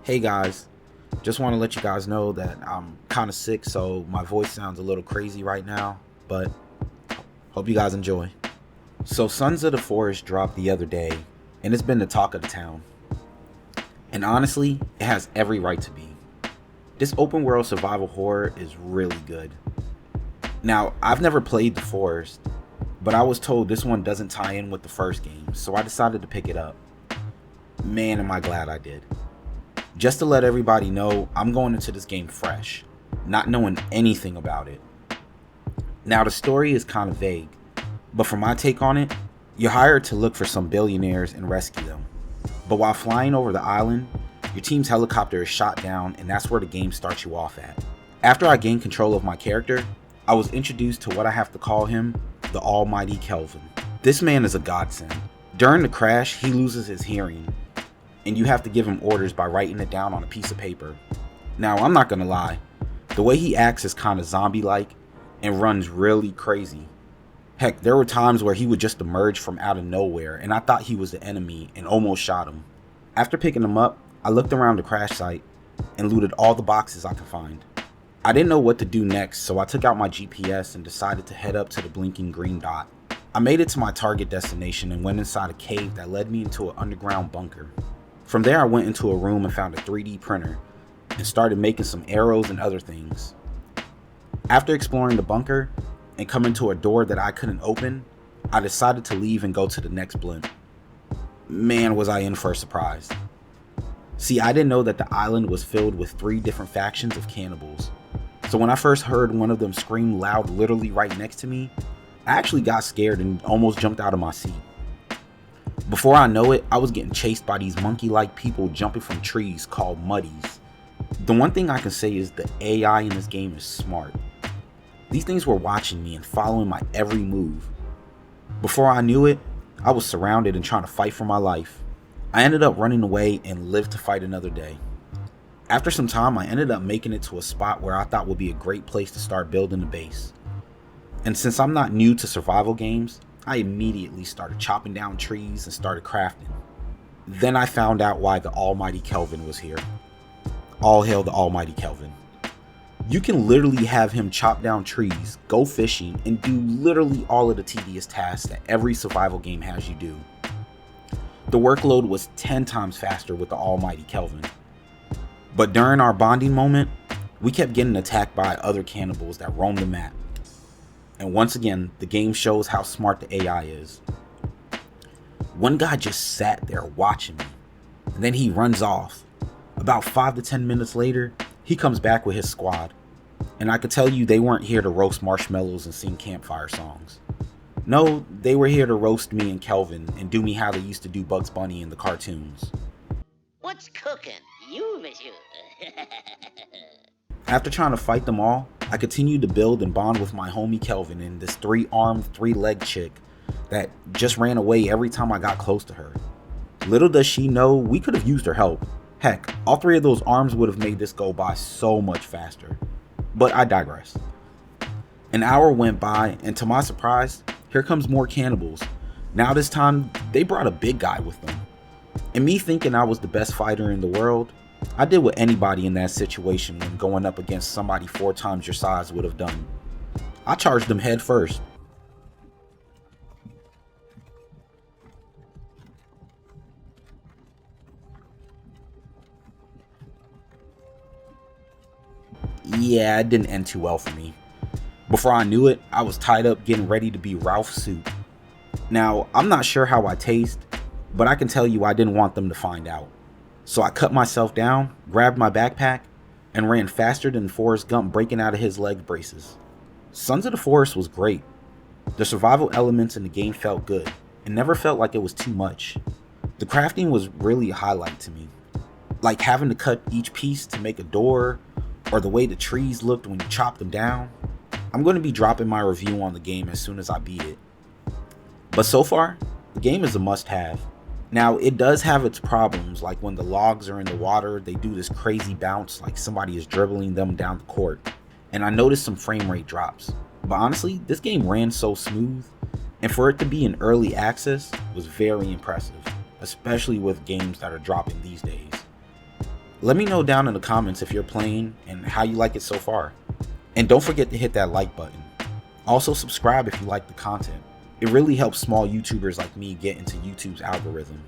Hey guys, just want to let you guys know that I'm kind of sick, so my voice sounds a little crazy right now, but hope you guys enjoy. So, Sons of the Forest dropped the other day, and it's been the talk of the town. And honestly, it has every right to be. This open world survival horror is really good. Now, I've never played The Forest, but I was told this one doesn't tie in with the first game, so I decided to pick it up. Man, am I glad I did. Just to let everybody know, I'm going into this game fresh, not knowing anything about it. Now, the story is kind of vague, but for my take on it, you're hired to look for some billionaires and rescue them. But while flying over the island, your team's helicopter is shot down, and that's where the game starts you off at. After I gained control of my character, I was introduced to what I have to call him, the Almighty Kelvin. This man is a godsend. During the crash, he loses his hearing, and you have to give him orders by writing it down on a piece of paper. Now, I'm not gonna lie, the way he acts is kinda zombie-like and runs really crazy. Heck, there were times where he would just emerge from out of nowhere and I thought he was the enemy and almost shot him. After picking him up, I looked around the crash site and looted all the boxes I could find. I didn't know what to do next, so I took out my GPS and decided to head up to the blinking green dot. I made it to my target destination and went inside a cave that led me into an underground bunker. From there, I went into a room and found a 3D printer and started making some arrows and other things. After exploring the bunker and coming to a door that I couldn't open, I decided to leave and go to the next blimp. Man, was I in for a surprise. See, I didn't know that the island was filled with 3 different factions of cannibals. So when I first heard one of them scream loud literally right next to me, I actually got scared and almost jumped out of my seat. Before I know it, I was getting chased by these monkey-like people jumping from trees called muddies. The one thing I can say is the AI in this game is smart. These things were watching me and following my every move. Before I knew it, I was surrounded and trying to fight for my life. I ended up running away and lived to fight another day. After some time, I ended up making it to a spot where I thought would be a great place to start building a base. And since I'm not new to survival games, I immediately started chopping down trees and started crafting. Then I found out why the Almighty Kelvin was here. All hail the Almighty Kelvin. You can literally have him chop down trees, go fishing, and do literally all of the tedious tasks that every survival game has you do. The workload was 10 times faster with the Almighty Kelvin. But during our bonding moment, we kept getting attacked by other cannibals that roamed the map. And once again, the game shows how smart the AI is. One guy just sat there watching me, and then he runs off. About 5 to 10 minutes later, he comes back with his squad, and I could tell you they weren't here to roast marshmallows and sing campfire songs. No, they were here to roast me and Kelvin and do me how they used to do Bugs Bunny in the cartoons. What's cooking? You, monsieur. After trying to fight them all, I continued to build and bond with my homie Kelvin and this 3-armed, 3-legged chick that just ran away every time I got close to her. Little does she know, we could have used her help. Heck, all 3 of those arms would have made this go by so much faster. But I digress. An hour went by, and to my surprise, here comes more cannibals. Now this time, they brought a big guy with them. And me thinking I was the best fighter in the world, I did what anybody in that situation when going up against somebody 4 times your size would have done. I charged them head first. Yeah, it didn't end too well for me. Before I knew it, I was tied up getting ready to be Ralph Soup. Now, I'm not sure how I taste, but I can tell you I didn't want them to find out. So I cut myself down, grabbed my backpack, and ran faster than Forrest Gump breaking out of his leg braces. Sons of the Forest was great. The survival elements in the game felt good, and never felt like it was too much. The crafting was really a highlight to me. Like having to cut each piece to make a door, or the way the trees looked when you chopped them down. I'm going to be dropping my review on the game as soon as I beat it. But so far, the game is a must-have. Now, it does have its problems, like when the logs are in the water, they do this crazy bounce like somebody is dribbling them down the court. And I noticed some frame rate drops. But honestly, this game ran so smooth, and for it to be in early access was very impressive, especially with games that are dropping these days. Let me know down in the comments if you're playing and how you like it so far. And don't forget to hit that like button. Also subscribe if you like the content. It really helps small YouTubers like me get into YouTube's algorithm.